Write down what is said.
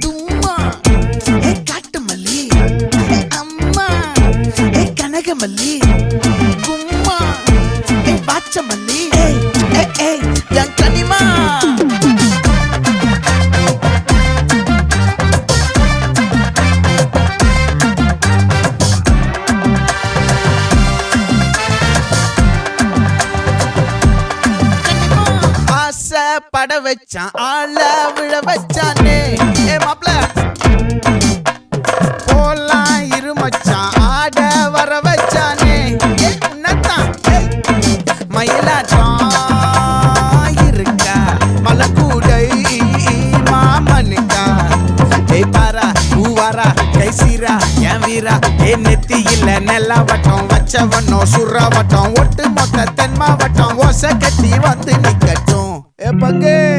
தும்மா ஏ காட்டு மல்லி அம்மா ஏ கனகமல்லி கும்மா ஏ பாச்ச மல்லி என் கனிமா பட வச்சான் ஆள விழ வச்சானே ஏ மாப்ள போலாம் இருமச்சான் ஆட வர வச்சானே ஏ உன்னத்தான் மயிலாட்டம் இருக்கா மலக்கூடை மாமனுக்கா ஏய் பாரா பூவாரா கைசீரா என் வீரா ஏ நெத்தி இல்ல நெல்லா வட்டம் வச்சவனோ சுறா வட்டம் ஒட்டு மொத்த தென் மாவட்டம் ஓசை கட்டி வந்து நிக்கட்டும். É pra quê?